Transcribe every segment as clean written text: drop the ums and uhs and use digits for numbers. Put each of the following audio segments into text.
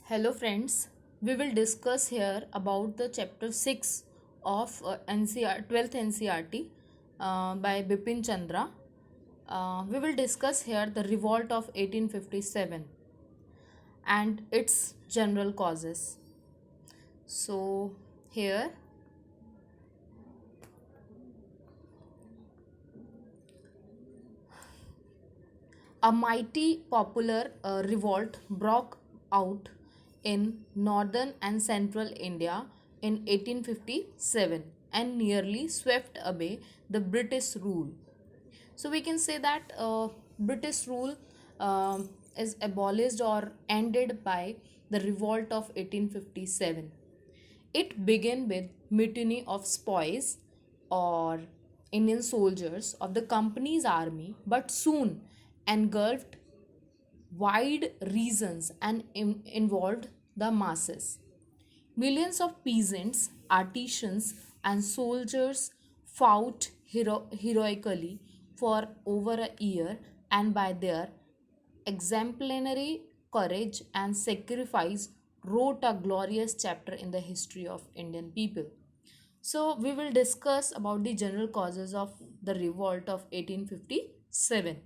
Hello friends, we will discuss here about the chapter 6 of NCR 12th NCRT by Bipin Chandra. We will discuss here the revolt of 1857 and its general causes. So here a mighty popular revolt broke out in northern and central India in 1857 and nearly swept away the British rule. So we can say that British rule is abolished or ended by the revolt of 1857. It began with mutiny of spies or Indian soldiers of the company's army, but soon engulfed wide regions and involved the masses. Millions of peasants, artisans, and soldiers fought heroically for over a year, and by their exemplary courage and sacrifice wrote a glorious chapter in the history of Indian people. So we will discuss about the general causes of the revolt of 1857.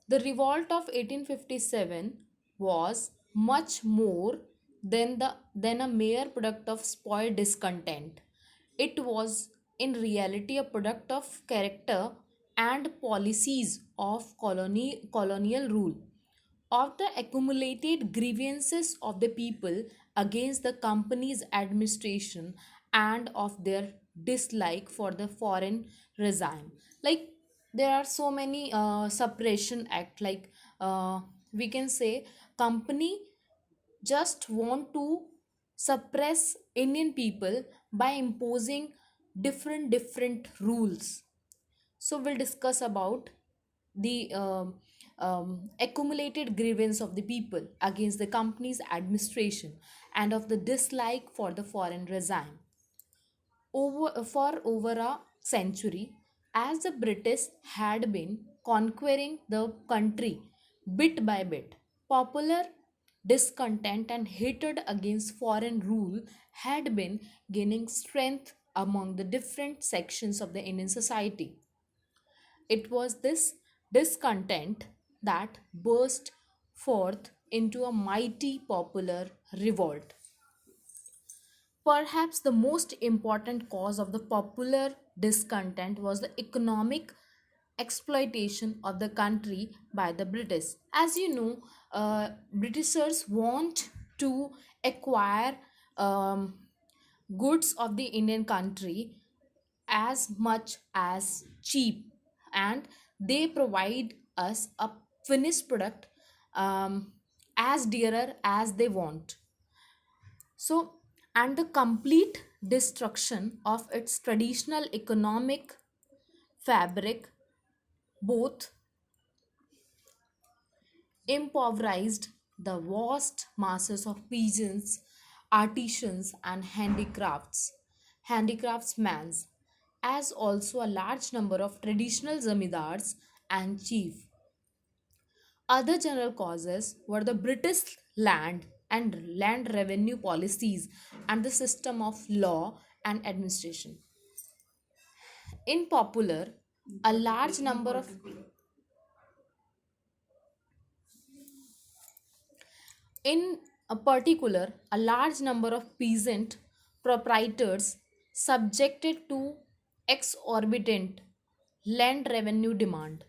The revolt of 1857 was much more than a mere product of spoiled discontent. It was in reality a product of character and policies of colonial rule, of the accumulated grievances of the people against the company's administration, and of their dislike for the foreign regime. Like there are so many suppression act, like we can say company just want to suppress Indian people by imposing different rules. So we'll discuss about the accumulated grievance of the people against the company's administration and of the dislike for the foreign regime. For over a century, as the British had been conquering the country bit by bit, popular discontent and hatred against foreign rule had been gaining strength among the different sections of the Indian society. It was this discontent that burst forth into a mighty popular revolt. Perhaps the most important cause of the popular discontent was the economic exploitation of the country by the British. As you know, Britishers want to acquire um, goods of the Indian country as much as cheap, and they provide us a finished product as dearer as they want. So, and the complete destruction of its traditional economic fabric both impoverished the vast masses of peasants, artisans, and handicraftsmen, as also a large number of traditional zamindars and chief. Other general causes were the British land and land revenue policies and the system of law and administration. In popular, a large number of in a particular, a large number of peasant proprietors subjected to exorbitant land revenue demand.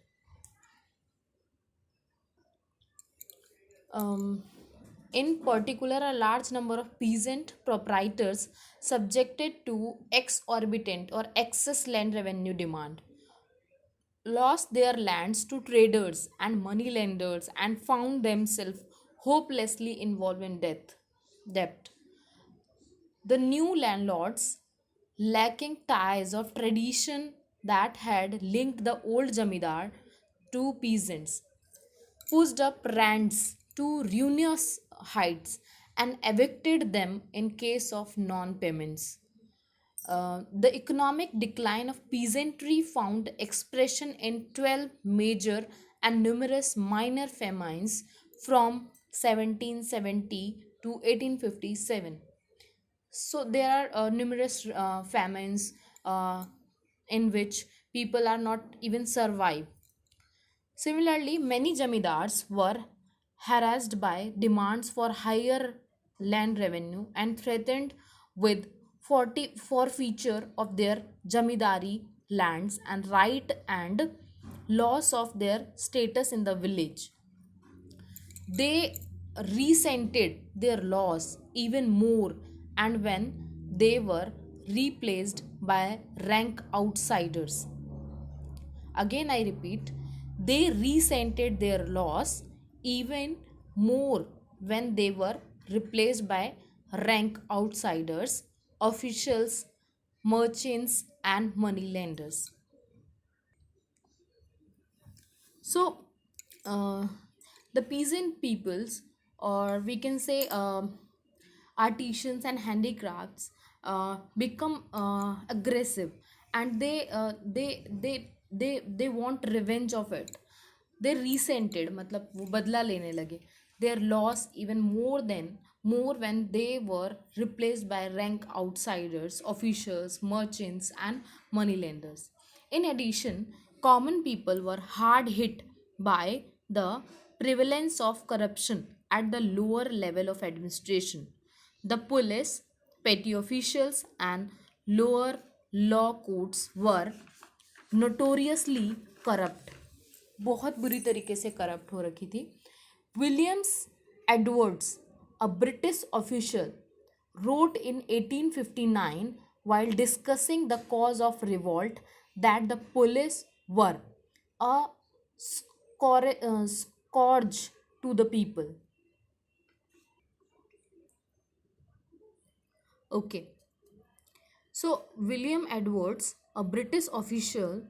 Um, in particular, a large number of peasant proprietors subjected to exorbitant or excess land revenue demand lost their lands to traders and moneylenders and found themselves hopelessly involved in debt. The new landlords, lacking ties of tradition that had linked the old jamidar to peasants, pushed up rents to ruinous heights and evicted them in case of non-payments. The economic decline of peasantry found expression in 12 major and numerous minor famines from 1770 to 1857. So there are numerous famines uh, in which people are not even survive. Similarly, many jamidars were harassed by demands for higher land revenue and threatened with 40 forfeiture of their jamidari lands and right and loss of their status in the village. They resented their loss even more, and when they were replaced by rank outsiders. Again, I repeat, they resented their loss even more when they were replaced by rank outsiders, officials, merchants, and moneylenders. So, uh, the peasant peoples, or we can say artisans and handicrafts, become aggressive, and they want revenge of it. They resented, मतलब वो बदला लेने लगे their loss even more when they were replaced by rank outsiders, officials, merchants, and moneylenders. In addition, common people were hard hit by the prevalence of corruption at the lower level of administration. The police, petty officials, and lower law courts were notoriously corrupt. बहुत बुरी तरीके से corrupt हो रखी थी. Williams Edwards, a British official, wrote in 1859 while discussing the cause of revolt that the police were a scourge to the people. Okay. So, William Edwards, a British official,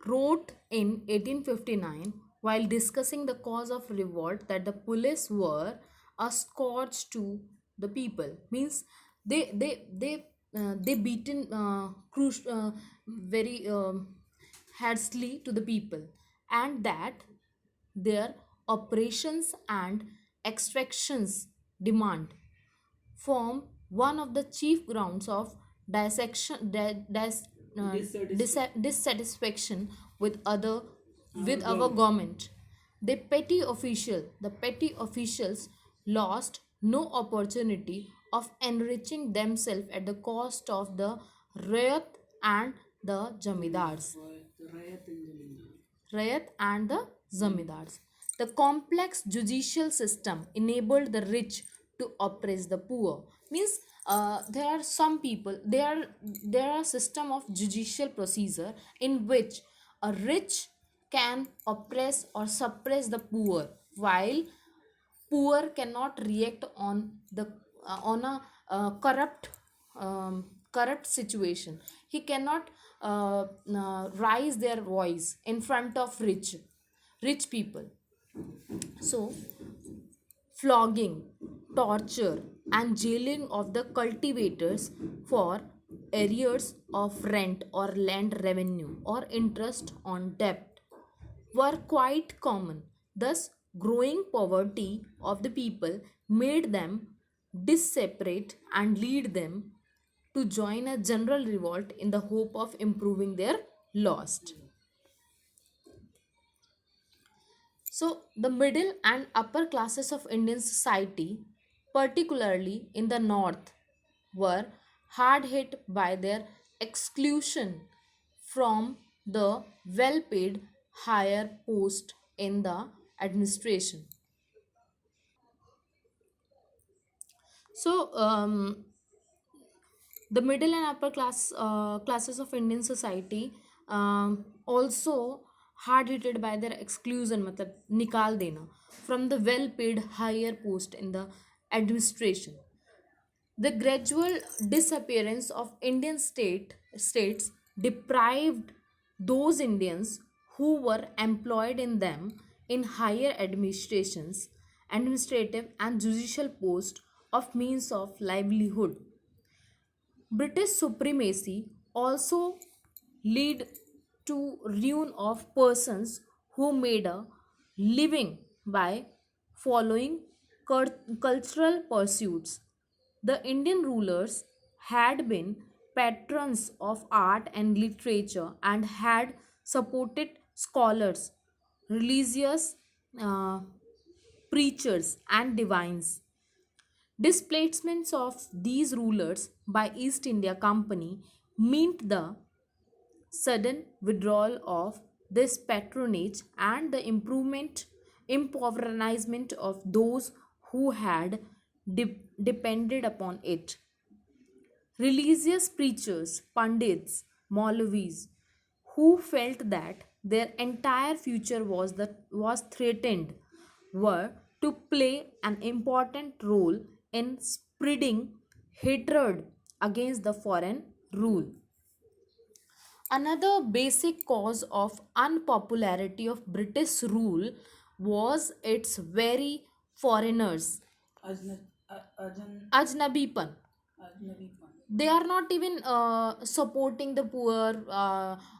wrote in 1859 while discussing the cause of revolt that the police were a scourge to the people. Means they beaten very harshly to the people, and that their operations and extractions demand form one of the chief grounds of dissection, dissatisfaction with other with our government. The petty officials lost no opportunity of enriching themselves at the cost of the Rayat and the Jamidars. Rayat and the Zamindars. The complex judicial system enabled the rich to oppress the poor. Means there are some people, there are system of judicial procedure in which a rich can oppress or suppress the poor, while poor cannot react on a corrupt situation. He cannot rise their voice in front of rich people. So flogging, torture, and jailing of the cultivators for arrears of rent or land revenue or interest on debt were quite common. Thus, growing poverty of the people made them disseparate and lead them to join a general revolt in the hope of improving their lost. So, the middle and upper classes of Indian society, particularly in the north, were hard hit by their exclusion from the well paid higher post in the administration. So, the middle and upper classes of Indian society also hard hit by their exclusion, मतलब निकाल देना from the well paid higher post in the administration. The gradual disappearance of Indian states deprived those Indians who were employed in them in higher administrative and judicial posts of means of livelihood. British supremacy also led to ruin of persons who made a living by following cultural pursuits. The Indian rulers had been patrons of art and literature and had supported scholars, religious uh, preachers, and divines. Displacements of these rulers by East India Company meant the sudden withdrawal of this patronage and the impoverishment of those who had depended upon it. Religious preachers, pandits, Maulavis, who felt that their entire future was threatened, were to play an important role in spreading hatred against the foreign rule. Another basic cause of unpopularity of British rule was its very foreigners, ajnabipan. They are not even supporting the poor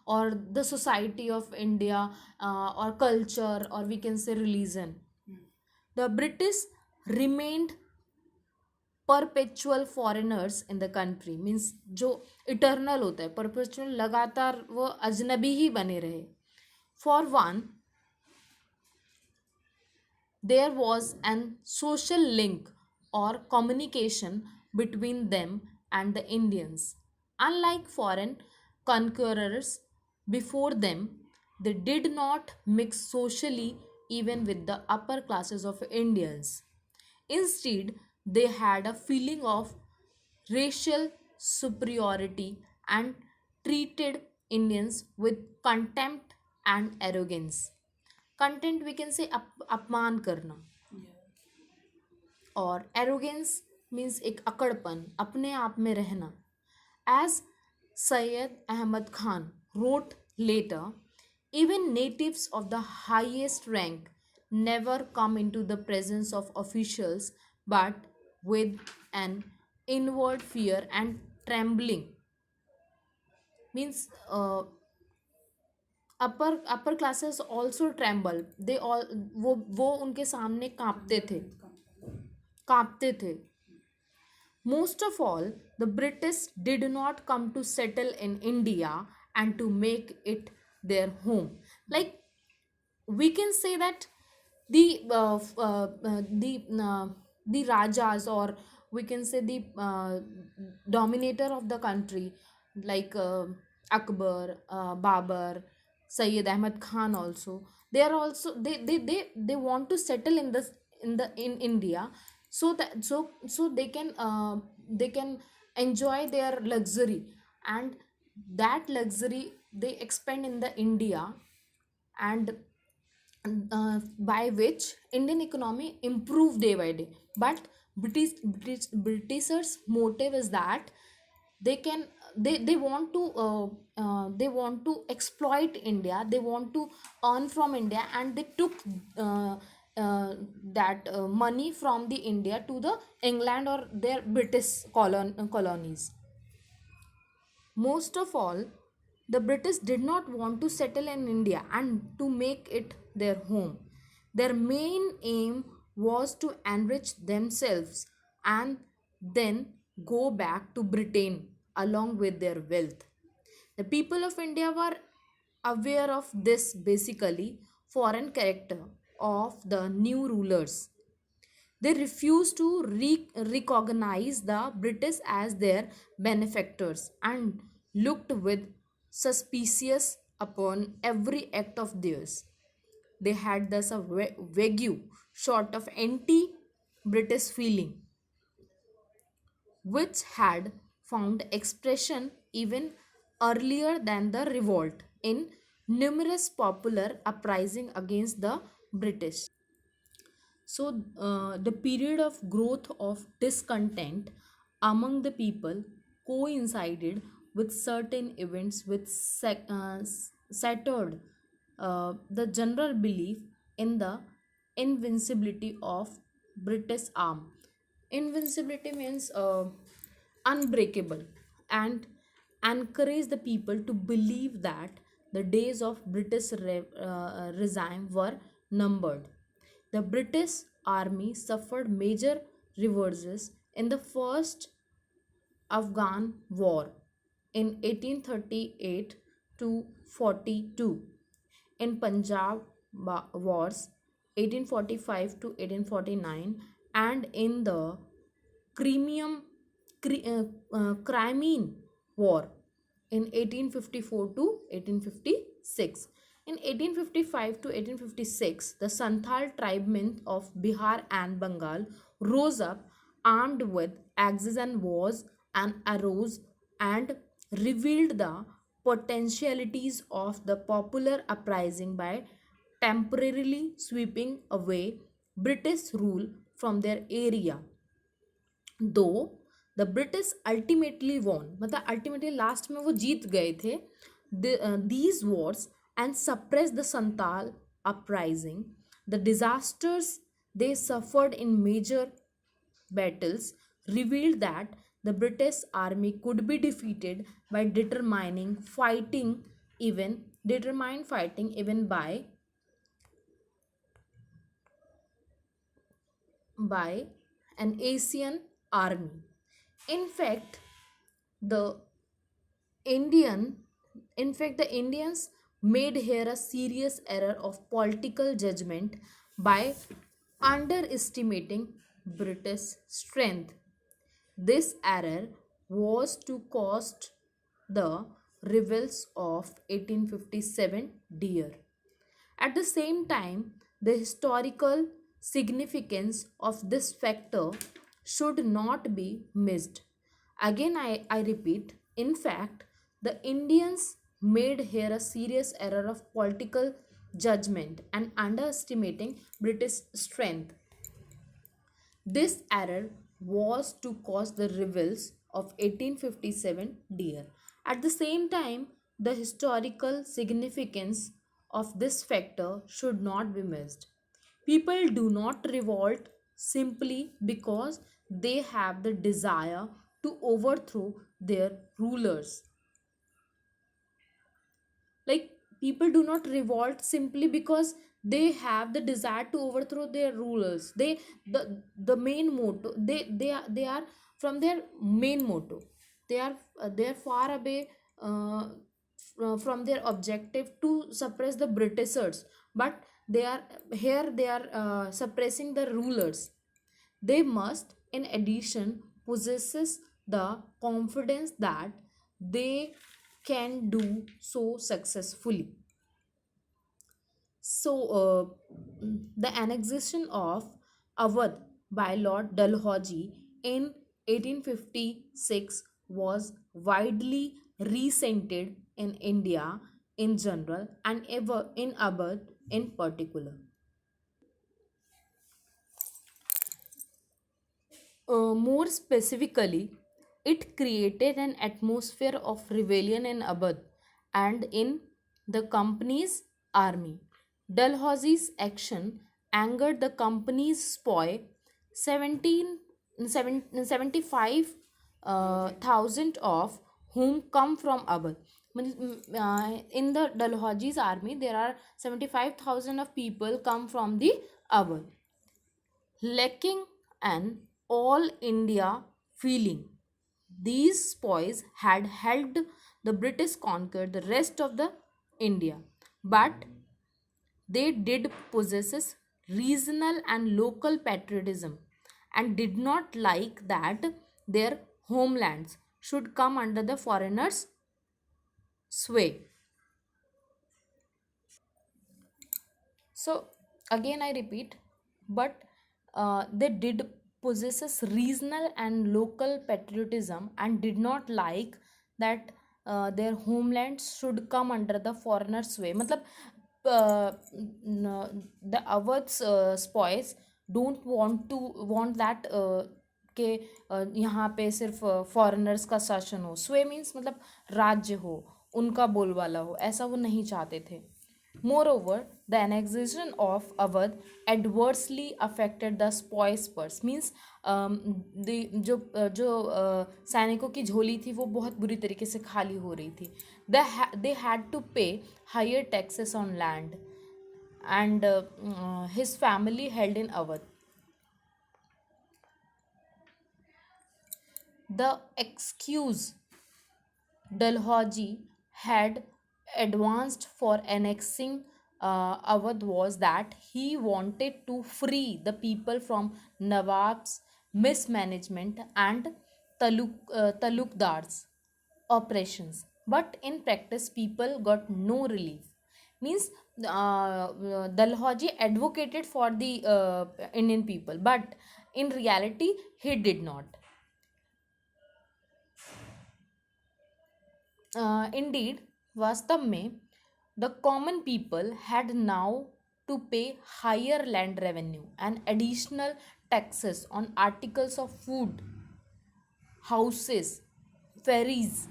or the society of India or culture, or we can say religion. The British remained perpetual foreigners in the country, means जो eternal होता है, perpetual लगातार वो अजनबी ही बने रहे. For one, there was an social link or communication between them and the Indians. Unlike foreign conquerors before them, they did not mix socially even with the upper classes of Indians. Instead, they had a feeling of racial superiority and treated Indians with contempt and arrogance. Contempt, we can say अपमान करना, और arrogance means एक अकड़पन, अपने आप में रहना. As Syed Ahmad Khan wrote later, even natives of the highest rank never come into the presence of officials but with an inward fear and trembling. Means upper classes also tremble, they all वो उनके सामने कांपते थे. Most of all, the British did not come to settle in India and to make it their home. Like, we can say that the the rajas, or we can say the dominator of the country, like Akbar, Babar, Sayyid Ahmad Khan also, they want to settle in this in India, so that so they can enjoy their luxury, and that luxury they expend in the India, and by which Indian economy improved day by day. But Britishers motive is that they want to exploit India, they want to earn from India, and they took that money from the India to the England or their British colonies. Most of all, the British did not want to settle in India and to make it their home. Their main aim was to enrich themselves and then go back to Britain along with their wealth. The people of India were aware of this basically foreign character of the new rulers. They refused to recognize the British as their benefactors and looked with suspicious upon every act of theirs. They had thus a vague sort of anti British feeling, which had found expression even earlier than the revolt in numerous popular uprisings against the British. So, the period of growth of discontent among the people coincided with certain events which shattered the general belief in the invincibility of British arm. Invincibility means unbreakable, and encourage the people to believe that the days of British regime were numbered. The British army suffered major reverses in the First Afghan War in 1838 to 42, in Punjab Wars 1845 to 1849, and in the Crimean Crimean War in 1854 to 1856. In 1855 to 1856, the Santhal tribesmen of Bihar and Bengal rose up armed with axes and bows and arrows and revealed the potentialities of the popular uprising by temporarily sweeping away British rule from their area. Though the British ultimately won मतलब ultimately last में वो जीत गए थे these wars and suppress the Santal uprising the disasters they suffered in major battles revealed that the British army could be defeated by determined fighting even by an Asian army. In fact, the Indian, the Indians made here a serious error of political judgment by underestimating British strength. This error was to cost the rebels of 1857 dear. At the same time, the historical significance of this factor should not be missed. Again, I repeat, in fact, the Indians made here a serious error of political judgment and underestimating British strength. This error was to cost the rebels of 1857 dear. At the same time, the historical significance of this factor should not be missed. People do not revolt simply because they have the desire to overthrow their rulers. Like, people do not revolt simply because they have the desire to overthrow their rulers. The main motto, they are from their main motto. They are far away from their objective to suppress the Britishers, but they are suppressing the rulers. They must, in addition, possesses the confidence that they can do so successfully. So, the annexation of Awadh by Lord Dalhousie in 1856 was widely resented in India in general and ever in Awadh in particular. More specifically, it created an atmosphere of rebellion in Awadh and in the company's army. Dalhousie's action angered the company's spy 75,000 of whom come from Awadh. In the Dalhousie's army, there are 75,000 of people come from the Awadh. Lacking an all India feeling, these spies had helped the British conquer the rest of the India, but they did possess regional and local patriotism and did not like that their homelands should come under the foreigners' sway. So, again, I repeat, but they did possesses regional and local patriotism and did not like that their homelands should come under the foreigners' sway. मतलब the Awadh's spoils don't want that कि यहाँ पे सिर्फ foreigners का शासन हो. स्वे means मतलब राज्य हो, उनका बोलबाला हो, ऐसा वो नहीं चाहते थे. Moreover, the annexation of Awadh adversely affected the spoils purse. Means जो सैनिकों की झोली थी वो बहुत बुरी तरीके से खाली हो रही थी. They had to pay higher taxes on land and his family held in Awadh. The excuse Dalhousie had advanced for annexing Awadh was that he wanted to free the people from Nawab's mismanagement and Talukdars' oppressions. But in practice, people got no relief. Means Dalhousie advocated for the Indian people, but in reality, he did not. Indeed, वास्तव में the common people had now to pay higher land revenue and additional taxes on articles of food, houses, ferries,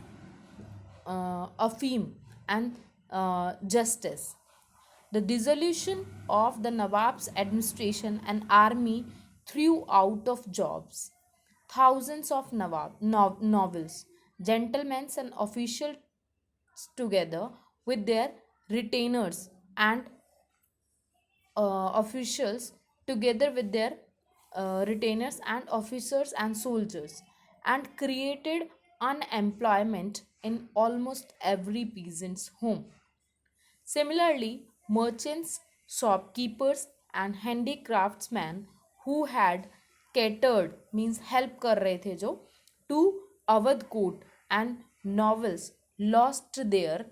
afim, and justice. The dissolution of the Nawab's administration and army threw out of jobs thousands of novels, gentlemen, and officials together with their retainers and officials together with their retainers and officers and soldiers, and created unemployment in almost every peasant's home. Similarly, merchants, shopkeepers, and handicraftsmen who had catered means help कर रहे थे जो to Awadh court and novels lost their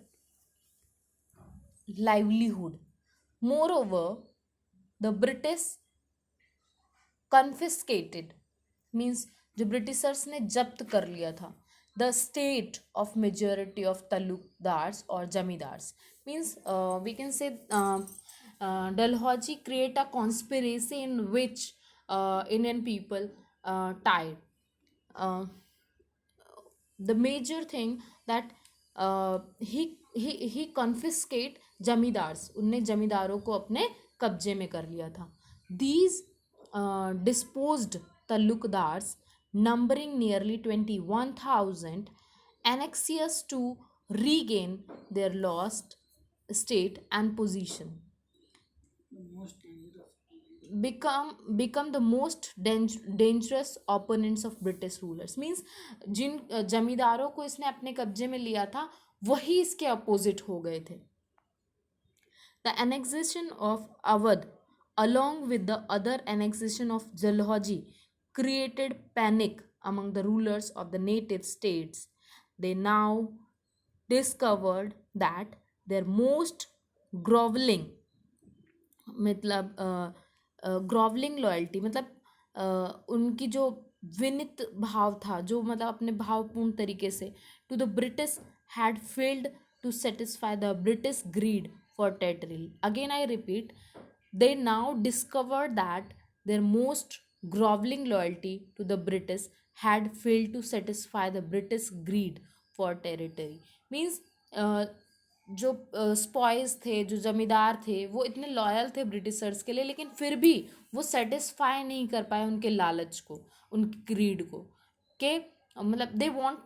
livelihood. Moreover, the British confiscated means जो Britishers ने जब्त कर लिया था the state of majority of talukdars or jamidars means we can say Dalhousie create a conspiracy in which Indian people tied the major thing that he confiscate zamindars उनने जमींदारों को अपने कब्जे में कर लिया था these disposed taluqdars numbering nearly 21,000 anxious to regain their lost state and position become the most dangerous opponents of British rulers means जिन जमींदारों को इसने अपने कब्जे में लिया था वही इसके अपोजिट हो गए थे The annexation of Awadh along with the other annexation of Dalhousie created panic among the rulers of the native states. They now discovered that their most groveling मतलब ग्रोवलिंग लॉयल्टी मतलब उनकी जो विनित भाव था जो मतलब अपने भावपूर्ण तरीके से to the British had failed to satisfy the British greed for territory again I repeat they now discovered that their most groveling loyalty to the British had failed to satisfy the British greed for territory means जो स्पॉइज थे जो जमींदार थे वो इतने loyal थे Britishers के लिए लेकिन फिर भी वो सेटिस्फाई नहीं कर पाए उनके लालच को उनकी ग्रीड को कि मतलब they want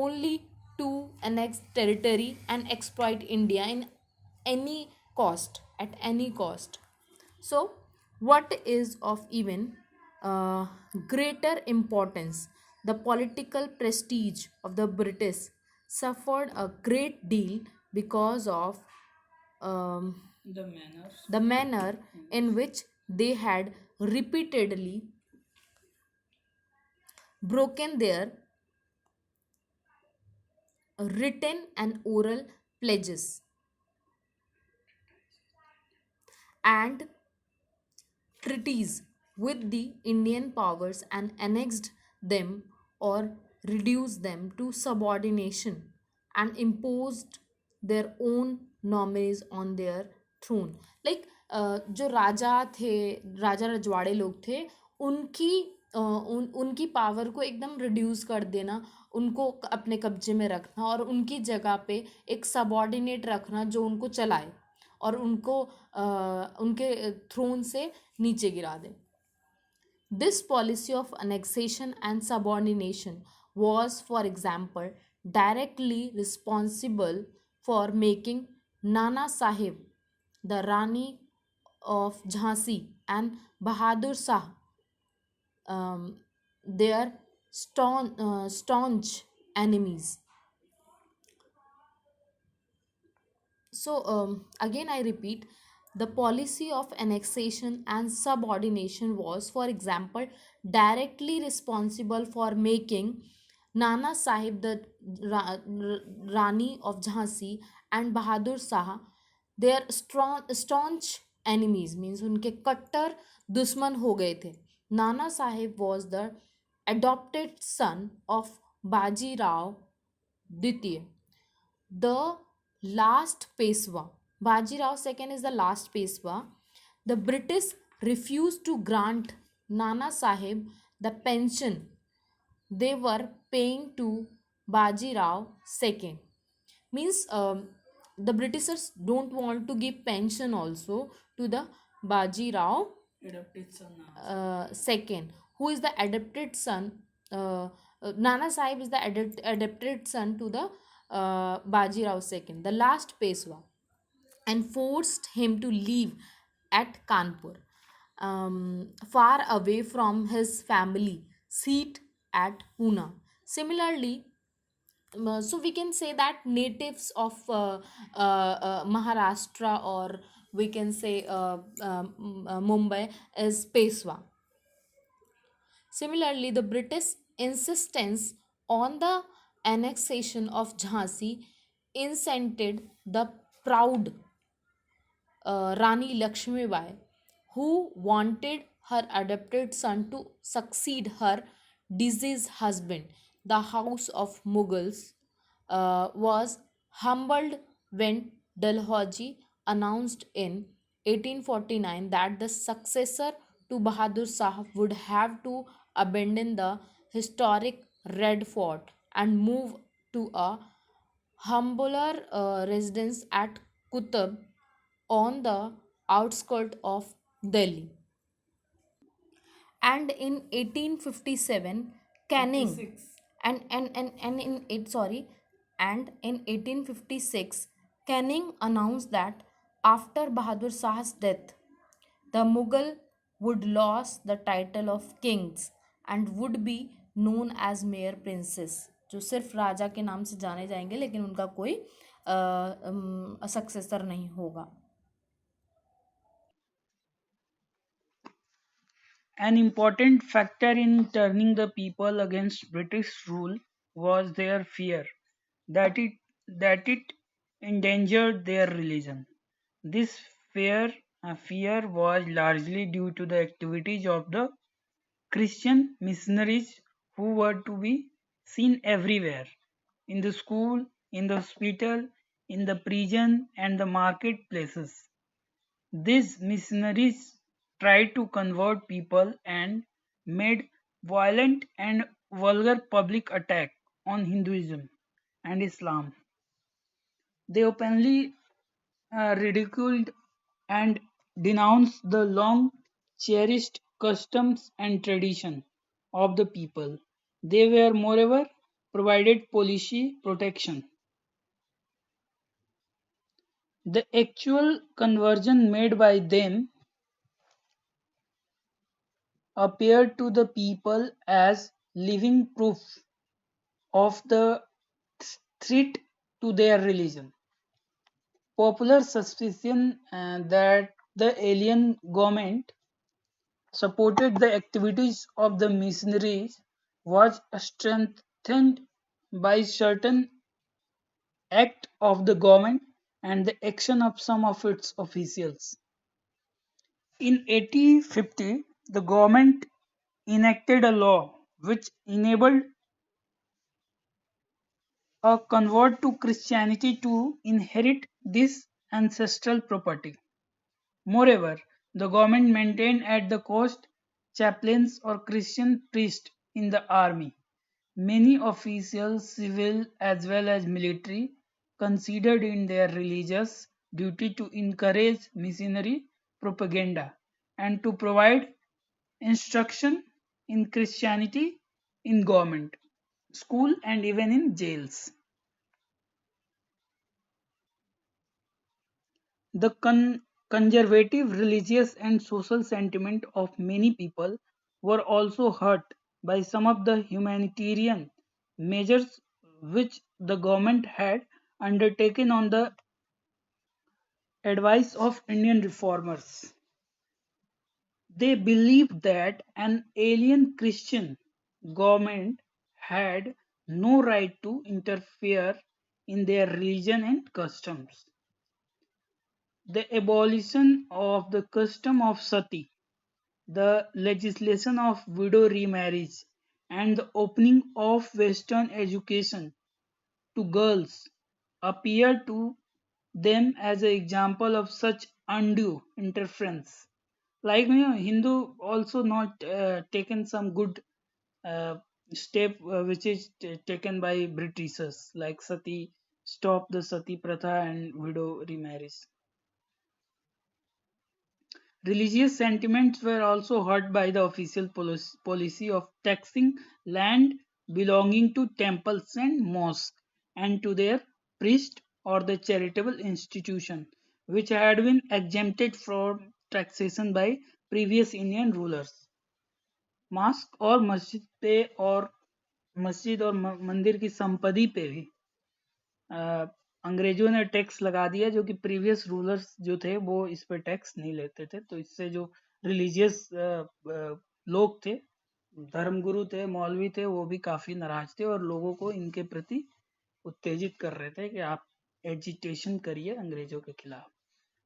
only to annex territory and exploit India in any cost at any cost so what is of even greater importance the political prestige of the British suffered a great deal because of um, the manner in which they had repeatedly broken their written and oral pledges and treaties with the Indian powers and annexed them or reduced them to subordination and imposed their own nominees on their throne like जो राजा थे राजा रजवाड़े लोग थे उनकी उनकी power को एकदम reduce कर देना उनको अपने कब्जे में रखना और उनकी जगह पे एक सबॉर्डिनेट रखना जो उनको चलाए और उनको उनके थ्रोन से नीचे गिरा दे this policy of annexation and subordination was for example directly responsible for making Nana Sahib the Rani of Jhansi and Bahadur Shah, their staunch enemies. So, again, I repeat, the policy of annexation and subordination was, for example, directly responsible for making Nana Sahib the Rani of Jhansi and Bahadur Shah their staunch enemies, means उनके कट्टर दुश्मन हो गए थे. Nana Sahib was the adopted son of Baji Rao Ditya, the last Peshwa. Bajirao II is the last Peshwa. The British refused to grant Nana Sahib the pension they were paying to Bajirao II. Means the Britishers don't want to give pension also to the Bajirao second, who is the adopted son. Nana Sahib is the adopted son to the Bajirao second, the last Peshwa, and forced him to leave at Kanpur, far away from his family seat at Pune. Similarly, so we can say that natives of Maharashtra, or we can say Mumbai, is Peshwa. Similarly, the British insistence on the annexation of Jhansi incented the proud Rani Lakshmi Bai, who wanted her adopted son to succeed her deceased husband. The house of Mughals was humbled when Dalhousie announced in 1849 that the successor to Bahadur Shah would have to abandon the historic Red Fort and move to a humbler residence at Qutb on the outskirts of Delhi. And in 1857, Canning and in it sorry and in 1856, Canning announced that after Bahadur Shah's death, the Mughal would lose the title of kings and would be known as mere princes, जो सिर्फ राजा के नाम से जाने जाएंगे, लेकिन उनका कोई सक्सेसर नहीं होगा. An important factor in turning the people against British rule was their fear that it endangered their religion. This fear was largely due to the activities of the Christian missionaries who were to be seen everywhere, in the school, in the hospital, in the prison, and the marketplaces. These missionaries tried to convert people and made violent and vulgar public attack on Hinduism and Islam. They openly ridiculed and denounced the long cherished customs and tradition of the people. They were moreover provided policy protection. The actual conversion made by them appeared to the people as living proof of the threat to their religion. Popular suspicion that the alien government supported the activities of the missionaries was strengthened by certain act of the government and the action of some of its officials. In 1850, the government enacted a law which enabled a convert to Christianity to inherit this ancestral property. Moreover, the government maintained at the cost chaplains or Christian priests in the army. Many officials, civil as well as military, considered in their religious duty to encourage missionary propaganda and to provide instruction in Christianity in government, school, and even in jails. The Conservative religious and social sentiment of many people were also hurt by some of the humanitarian measures which the government had undertaken on the advice of Indian reformers. They believed that an alien Christian government had no right to interfere in their religion and customs. The abolition of the custom of sati, the legislation of widow remarriage, and the opening of Western education to girls appear to them as an example of such undue interference. Like Hindu also not taken some good uh, step which is taken by Britishers like sati, stop the sati pratha and widow remarriage. Religious sentiments were also hurt by the official policy of taxing land belonging to temples and mosques and to their priest or the charitable institution, which had been exempted from taxation by previous Indian rulers. Mosque और मस्जिद और मंदिर की संपत्ति पे भी अ, अंग्रेजों ने टैक्स लगा दिया जो कि प्रीवियस रूलर्स जो थे वो इस पे टैक्स नहीं लेते थे तो इससे जो रिलीजियस लोग थे धर्मगुरु थे मौलवी थे वो भी काफी नाराज थे और लोगों को इनके प्रति उत्तेजित कर रहे थे कि आप एजिटेशन करिए अंग्रेजों के खिलाफ.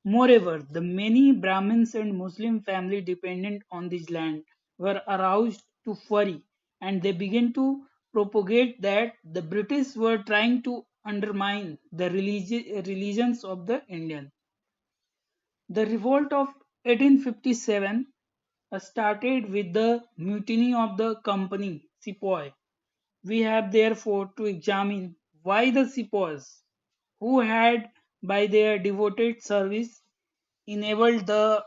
Moreover, the many Brahmins and Muslim families dependent on this land were aroused to fury and they began to propagate that the British were trying to undermine the religions of the Indian. The revolt of 1857 started with the mutiny of the company Sepoy. We have therefore to examine why the Sepoys, who had by their devoted service enabled the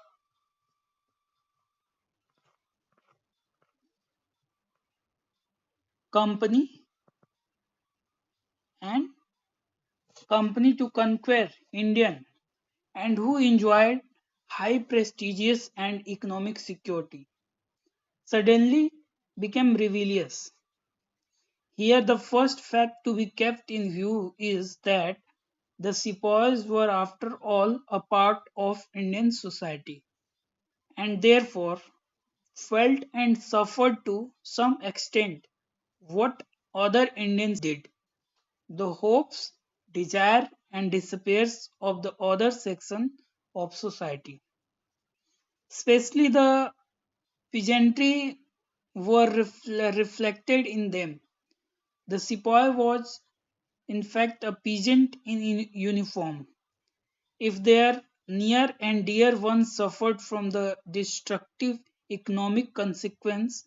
company and company to conquer Indian and who enjoyed high prestigious and economic security, suddenly became rebellious. Here the first fact to be kept in view is that the sepoys were after all a part of Indian society and therefore felt and suffered to some extent what other Indians did. The hopes, desire, and despairs of the other section of society, especially the peasantry, were reflected in them. The sepoy was, in fact, a peasant in uniform. If their near and dear ones suffered from the destructive economic consequence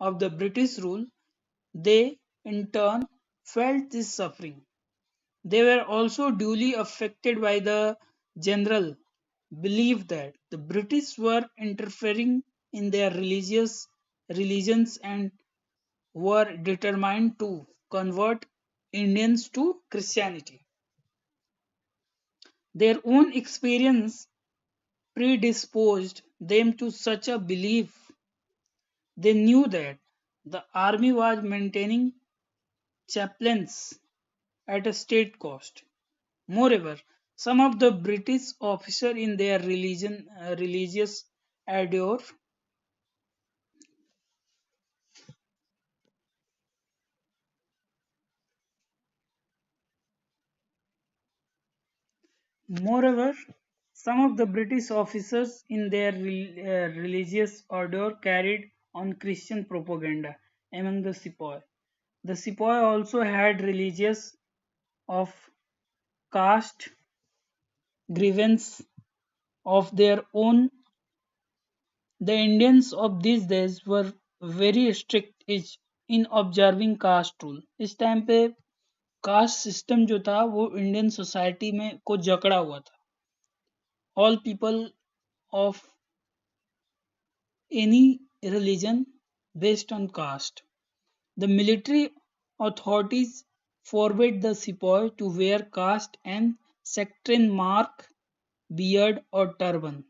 of the British rule, they, in turn, felt this suffering. They were also duly affected by the general belief that the British were interfering in their religions and were determined to convert Indians to Christianity. Their own experience predisposed them to such a belief. They knew that the army was maintaining chaplains at a state cost. Moreover, some of the British officers in their religious ardor, moreover, some of the British officers in their religious ardor carried on Christian propaganda among the sepoy. The sepoy also had religious of caste grievance of their own. The Indians of these days were very strict in observing caste rule. इस time पे caste system जो था वो Indian society में को जकड़ा हुआ था. All people of any religion based on caste. The military authorities forbade the sepoy to wear caste and sectarian mark beard और टर्बन।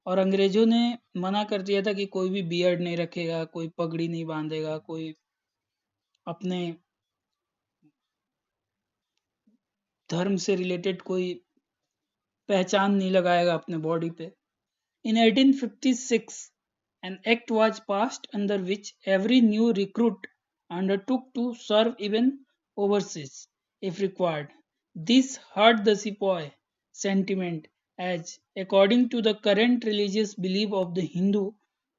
और अंग्रेजों ने मना कर दिया था कि कोई भी बियर्ड नहीं रखेगा, कोई पगड़ी नहीं बांधेगा, कोई अपने धर्म से रिलेटेड कोई पहचान नहीं लगाएगा अपने बॉडी पे। In 1856, an act was passed under which every new recruit undertook to serve even overseas if required. This hurt the sepoy sentiment as, according to the current religious belief of the Hindu,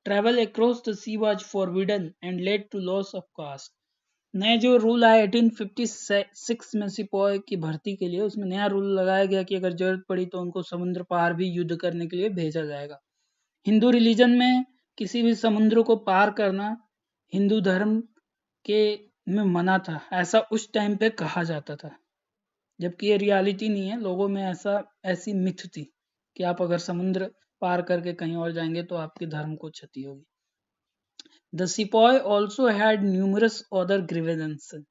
travel across the sea was forbidden and led to loss of caste. नए जो rule आया 1856 में सिपाही की भर्ती के लिए, उसमें नया रूल लगाया गया कि अगर जरूरत पड़ी तो उनको समुद्र पार भी युद्ध करने के लिए भेजा जाएगा। हिंदू रिलीजन में किसी भी समुद्र को पार करना हिंदू धर्म के में मना था, ऐसा उस टाइम पे कहा जाता था, जबकि ये रियलिटी नहीं है। लोगों में ऐसी मिथ थी कि आप अगर समुद्र पार करके कहीं और जाएंगे तो आपके धर्म को क्षति होगी। The sepoy also had numerous other grievances.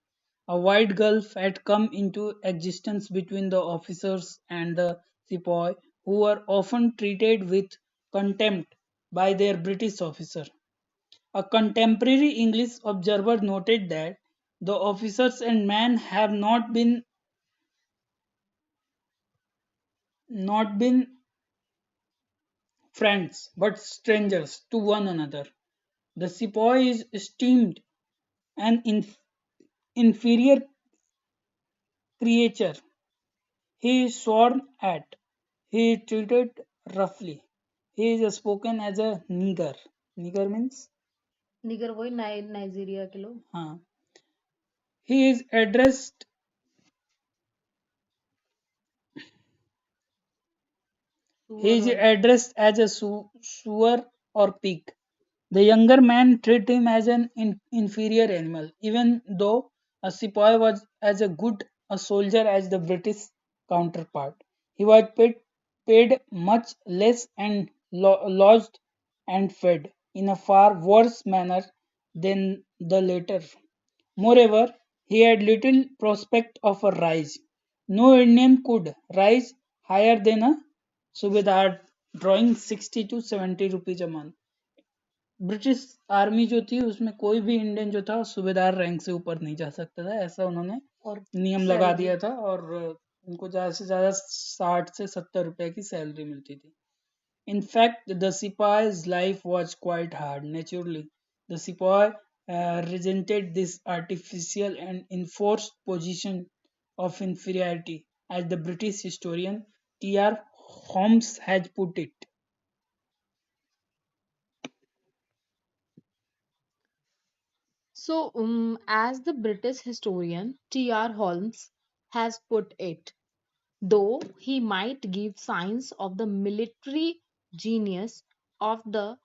A wide gulf had come into existence between the officers and the sepoy, who were often treated with contempt by their British officer. A contemporary English observer noted that the officers and men have not been friends but strangers to one another. The sepoy is esteemed an inferior creature. He is sworn at. He is treated roughly. He is spoken as a nigger. Nigger means? निगर वही Nigeria के लोग। हाँ. He is addressed. He is सुअर और addressed as a sewer or pig. The younger men treat him as an inferior animal, even though a sepoy was as a good a soldier as the British counterpart. He was paid much less and lodged and fed in a far worse manner than the latter. Moreover, he had little prospect of a rise. No Indian could rise higher than a subedar, drawing 60 to 70 rupees a month. British army जो थी उसमें कोई भी Indian जो था सूबेदार rank से ऊपर नहीं जा सकता था, ऐसा उन्होंने और नियम लगा सैलरी दिया था। और उनको ज्यादा से ज्यादा 60 से 70 रुपए की सैलरी मिलती थी। In fact, the Sipai's life was quite hard. Naturally, the Sipai resented this artificial and enforced position of inferiority, as the British historian T.R. Holmes has put it. So, as the British historian T.R. Holmes has put it, though he might give signs of the military genius of the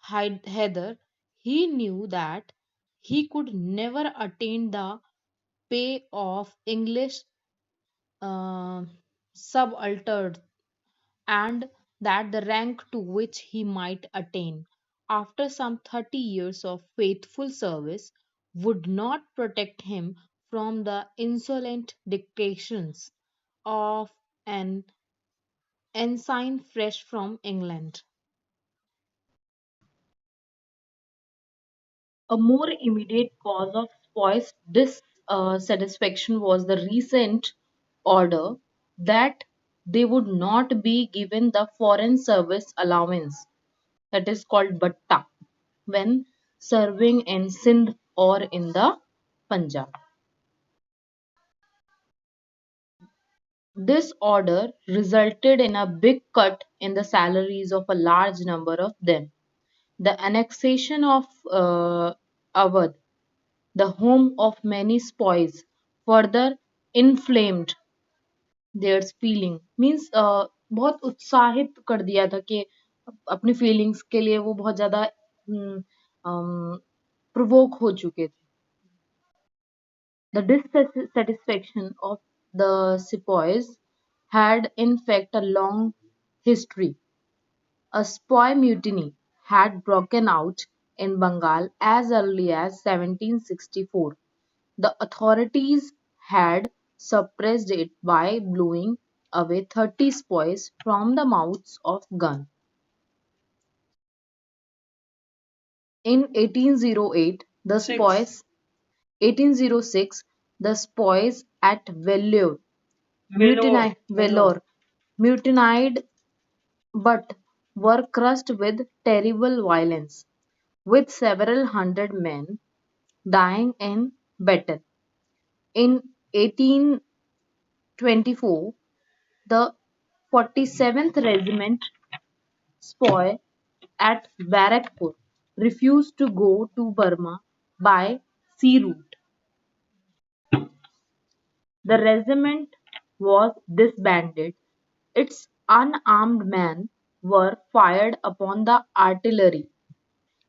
Heather, he knew that he could never attain the pay of English uh, subaltern, and that the rank to which he might attain after some 30 years of faithful service would not protect him from the insolent dictations of an ensign fresh from England. A more immediate cause of Spoy's dissatisfaction was the recent order that they would not be given the foreign service allowance, that is called batta, when serving in Sindh or in the Punjab. This order resulted in a big cut in the salaries of a large number of them. The annexation of Awadh, the home of many spoils, further inflamed their feeling, means बहुत उत्साहित कर दिया था कि अपनी feelings के लिए वो बहुत ज्यादा प्रोवोक हो चुके थे। The dissatisfaction of the sepoys had in fact a long history. A Sepoy mutiny had broken out in Bengal as early as 1764. The authorities had suppressed it by blowing away 30 spoils from the mouths of gun. In 1808, the spoils 1806, the spoils at Vellore mutinied but were crushed with terrible violence, with several hundred men dying in battle. In 1824, the 47th Regiment Spy at Barrackpur refused to go to Burma by sea route. The regiment was disbanded. Its unarmed men were fired upon the artillery.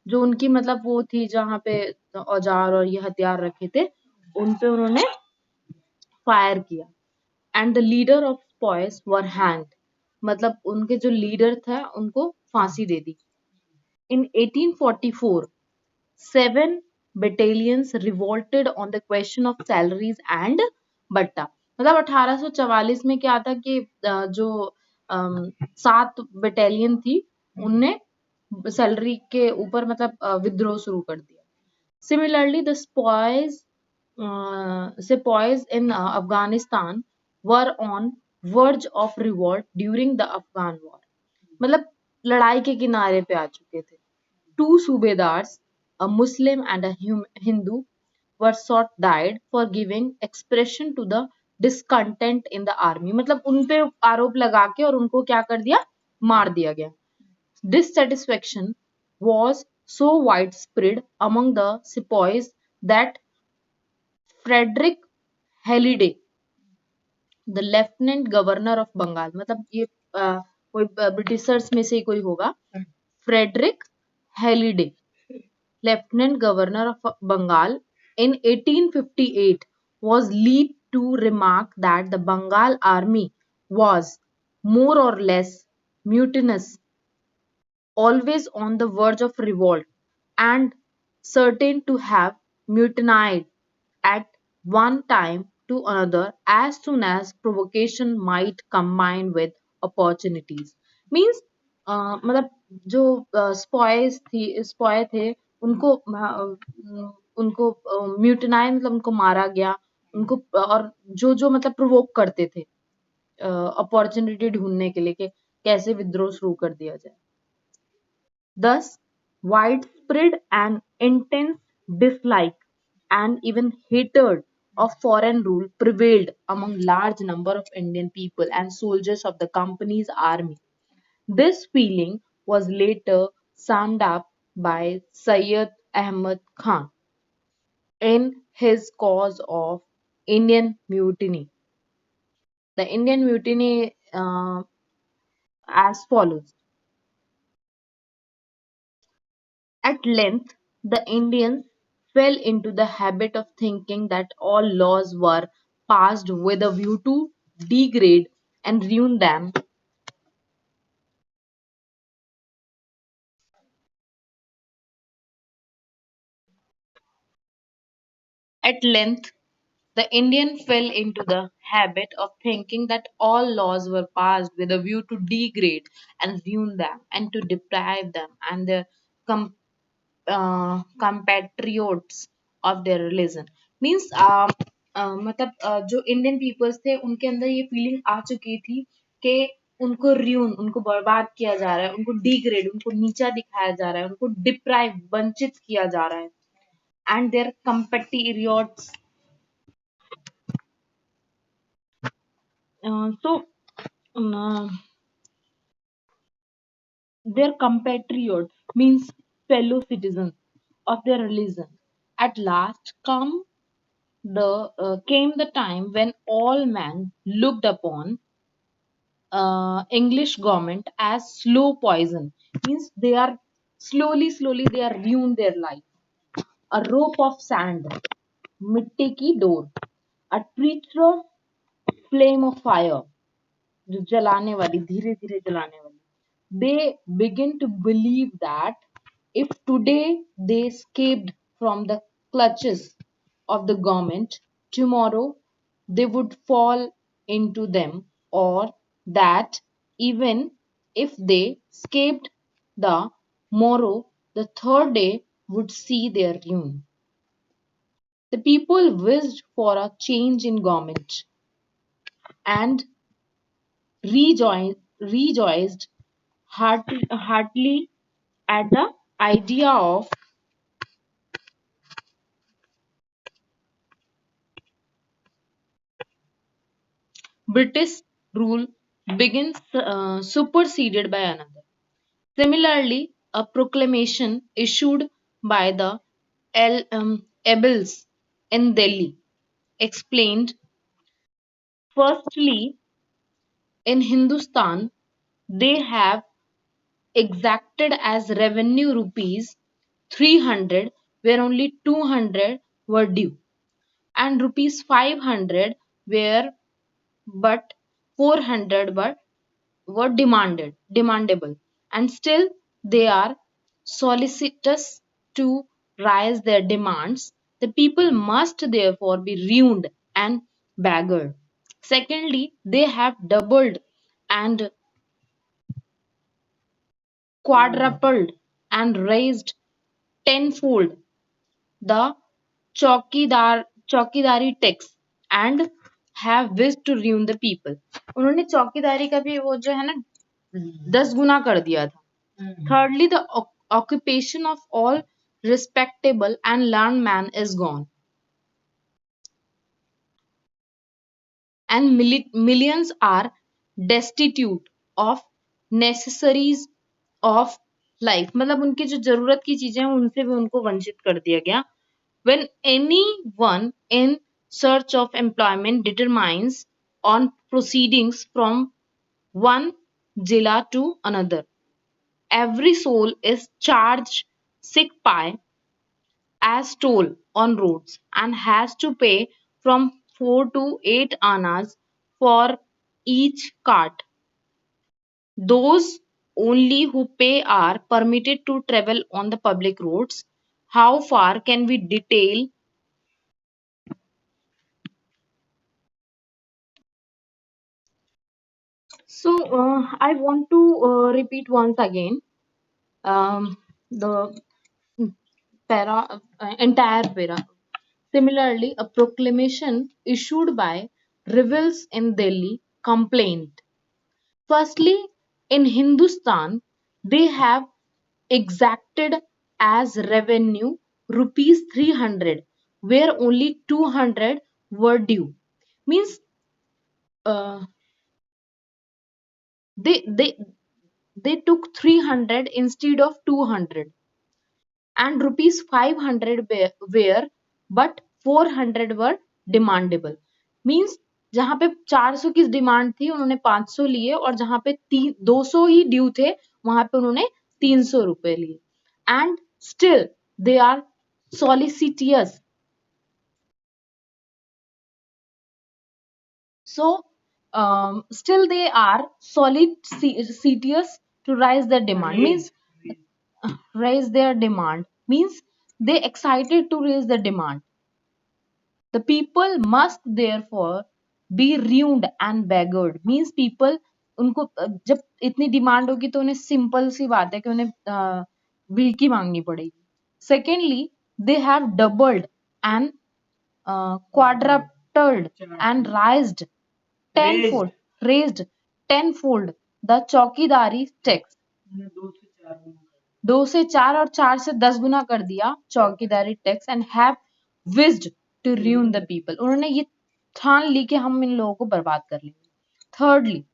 जो उनकी मतलब वो थी जहाँ पे औजार और ये हथियार रखे थे उन पे उन्होंने फायर किया and the leader of sepoys were hanged मतलब उनके जो लीडर था उनको फांसी दे दी इन 1844 seven battalions revolted on the question of salaries and बट्टा मतलब 1844 में क्या था कि जो 7 बटालियन थी उनने सैलरी के ऊपर मतलब विद्रोह शुरू कर दिया similarly the sepoys in Afghanistan were on verge of revolt during the Afghan war मतलब लड़ाई के किनारे पे आ चुके थे two subedars, a Muslim and a Hindu, were shot died for giving expression to the discontent in the army. मतलब उन पे आरोप लगा के और उनको क्या कर दिया मार दिया गया dissatisfaction was so widespread among the sepoys that Frederick Halliday, the lieutenant governor of Bengal, मतलब ये कोई ब्रिटिशर्स में से कोई होगा Frederick Halliday Lieutenant Governor of Bengal in 1858 was led to remark that the Bengal army was more or less mutinous, always on the verge of revolt, and certain to have mutinied at one time to another as soon as provocation might combine with opportunities. Means मतलब जो स्पॉय थे उनको म्यूटिनाई मतलब उनको मारा गया उनको और जो जो मतलब प्रोवोक करते थे अपॉर्चुनिटी ढूंढने के लिए कि कैसे विद्रोह शुरू कर दिया जाए Thus, widespread and intense dislike and even hatred of foreign rule prevailed among large number of Indian people and soldiers of the company's army. This feeling was later summed up by Syed Ahmad Khan in his cause of Indian mutiny. The Indian mutiny as follows. At length, the Indians fell into the habit of thinking that all laws were passed with a view to degrade and ruin them. At length, the Indian fell into the habit of thinking that all laws were passed with a view to degrade and ruin them and to deprive them and their com- compatriots of their religion means मतलब जो Indian peoples थे उनके अंदर ये feeling आ चुकी थी कि उनको र्यून उनको बर्बाद किया जा रहा है उनको डिग्रेड उनको नीचा दिखाया जा रहा है उनको डिप्राइव वंचित किया जा रहा है and their compatriots so their compatriots means fellow citizens of their religion at last came the time when all men looked upon English government as slow poison means they are slowly they are ruined their life a rope of sand मिट्टी की door a treacherous flame of fire जो जलाने वाली धीरे धीरे जलाने वाली they begin to believe that if today they escaped from the clutches of the government tomorrow they would fall into them or that even if they escaped the morrow, the third day would see their ruin. The people wished for a change in government and rejoiced heartily at the idea of British rule being superseded by another. Similarly, a proclamation issued by the Ebels in Delhi explained firstly, in Hindustan, they have exacted as revenue rupees 300 where only 200 were due, and rupees 500 were but 400 were demandable, and still they are solicitous to raise their demands. The people must therefore be ruined and beggared. Secondly, they have doubled and quadrupled and raised tenfold the chowkidari tax and have wish to ruin the people. उन्होंने चौकीदारी का भी वो जो है ना 10 गुना कर दिया था. Thirdly, the occupation of all respectable and learned man is gone, and millions are destitute of necessaries of life. मतलब उनकी जो जरूरत की चीजें हैं उनसे भी उनको वंचित कर दिया गया. When anyone in search of employment determines on proceedings from one jilla to another, every soul is charged sick pie as toll on roads and has to pay from 4 to 8 annas for each cart. Those only who pay are permitted to travel on the public roads. How far can we detail? So I want to repeat once again the entire para. Similarly, a proclamation issued by rebels in Delhi complained. Firstly, in Hindustan, they have exacted as revenue rupees 300, where only 200 were due. Means uh, they they they took 300 instead of 200, and rupees 500 were but 400 were demandable. Means जहां पे 400 की demand थी उन्होंने 500 लिए, और जहां पे 200 ही due थे वहां पे उन्होंने 300 रुपए लिए. And still they are solicitous. So still they are solicitous to raise their demand. Means raise their demand means they excited to raise the demand. The people must therefore be ruined and beggared. Means people उनको जब इतनी demand होगी तो उन्हें simple सी बात है कि उन्हें भीख मांगनी पड़ेगी. Secondly, they have doubled and quadrupled and tenfold raised tenfold the chowkidari tax. 2 से 4 और 4 से 10 गुना कर दिया chowkidari tax, and have wished to ruin the people. उन्होंने ये ठान ली कि हम इन लोगों को बर्बाद कर लेंगे. Thirdly,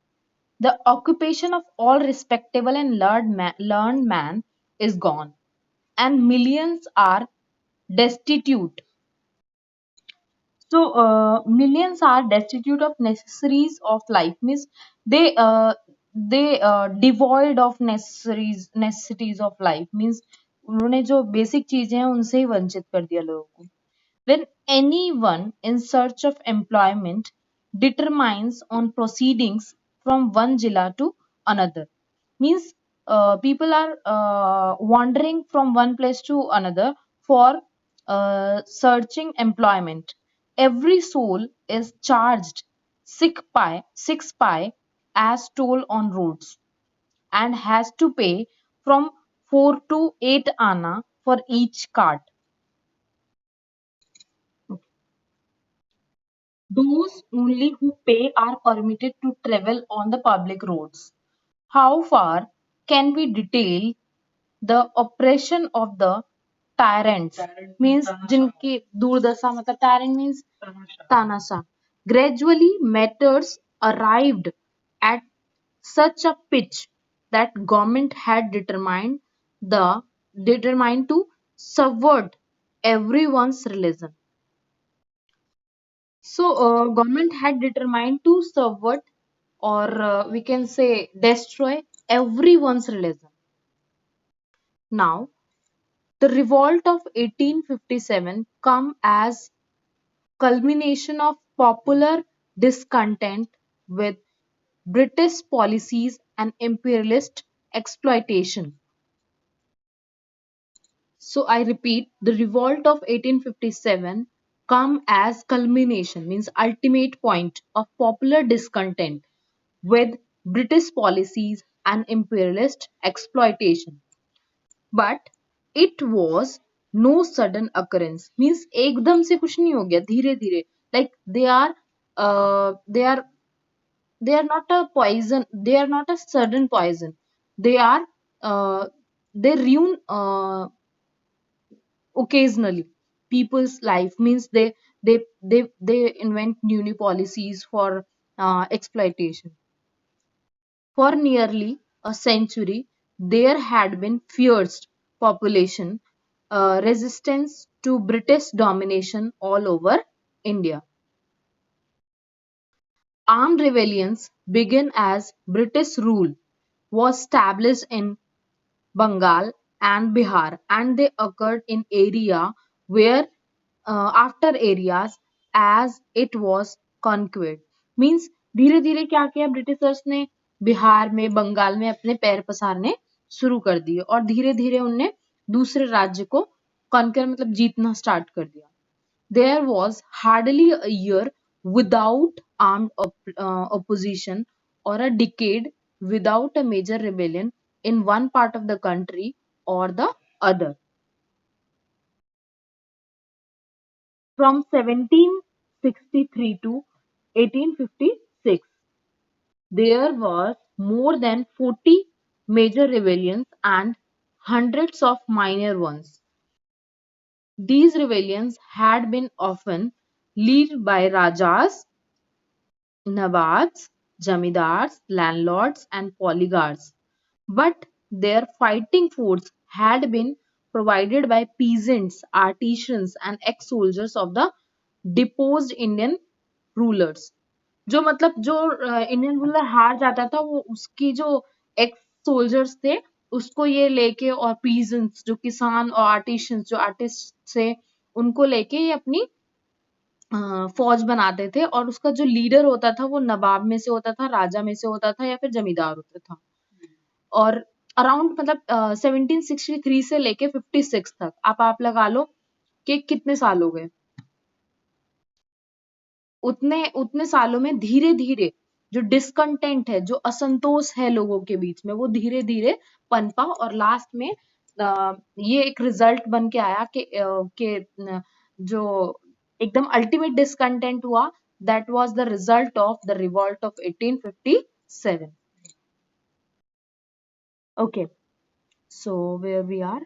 the occupation of all respectable and learned man is gone, and millions are destitute. So millions are destitute of necessaries of life. Means they uh, they devoid of necessities of life. Means उन्होंने जो basic चीजें हैं उनसे ही वंचित कर दिया लोगों को. When anyone in search of employment determines on proceedings from one jilla to another. Means people are wandering from one place to another for searching employment. Every soul is charged six pie as toll on roads and has to pay from 4 to 8 anna for each cart. Those only who pay are permitted to travel on the public roads. How far can we detail the oppression of the tyrants? Means जिनकी दुर्दशा मतलब tyrant means तानाशाह. Gradually matters arrived at such a pitch that government had the determined to subvert everyone's religion. So, government had determined to subvert or we can say destroy everyone's religion. Now, the revolt of 1857 come as culmination of popular discontent with British policies and imperialist exploitation. So I repeat, the revolt of 1857 come as culmination means ultimate point of popular discontent with British policies and imperialist exploitation. But it was no sudden occurrence means एकदम से कुछ नहीं हो गया धीरे धीरे like they are not a poison, they are not a sudden poison, they are they ruin occasionally people's life means they invent new policies for exploitation. For nearly a century there had been fierce population resistance to British domination all over India. Armed rebellions began as British rule was established in Bengal and Bihar, and they occurred in area where after areas as it was conquered. Means धीरे धीरे क्या किया Britishers ने बिहार में बंगाल में अपने पैर पसारने शुरू कर दिए और धीरे धीरे उनने दूसरे राज्य को कॉन्कर मतलब जीतना स्टार्ट कर दिया. There was hardly a year without armed opposition or a decade without a major rebellion in one part of the country or the other. From 1763 to 1856, there was more than 40 major rebellions and hundreds of minor ones. These rebellions had been often led by rajas, Nawabs, Jamidars, landlords, and polygars, but their fighting force had been provided by peasants, artisans, and ex-soldiers of the deposed Indian rulers. जो मतलब जो Indian ruler हार जाता था वो उसकी जो x soldiers थे उसको ये लेके और पीजेंट्स जो किसान और आर्टिशियंस जो आर्टिस्ट थे उनको लेके ये अपनी फौज बनाते थे और उसका जो लीडर होता था वो नवाब में से होता था, राजा में से होता था या फिर जमींदार होता था. और अराउंड मतलब 1763 से लेके 56 तक आप लगा लो कि कितने साल हो गए. उतने उतने सालों में धीरे धीरे जो डिस्कंटेंट है, जो असंतोष है लोगों के बीच में वो धीरे धीरे पनपा और लास्ट में ये एक रिजल्ट बन के आया कि जो एकदम अल्टीमेट डिस्कंटेंट हुआ. That was the result of the revolt of 1857. Okay, so where we are?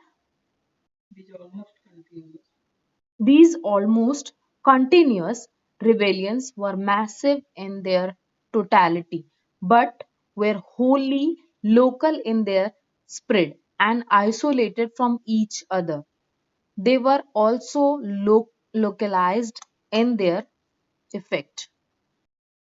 These almost continuous rebellions were massive in their totality, but were wholly local in their spread and isolated from each other. They were also localized in their effect.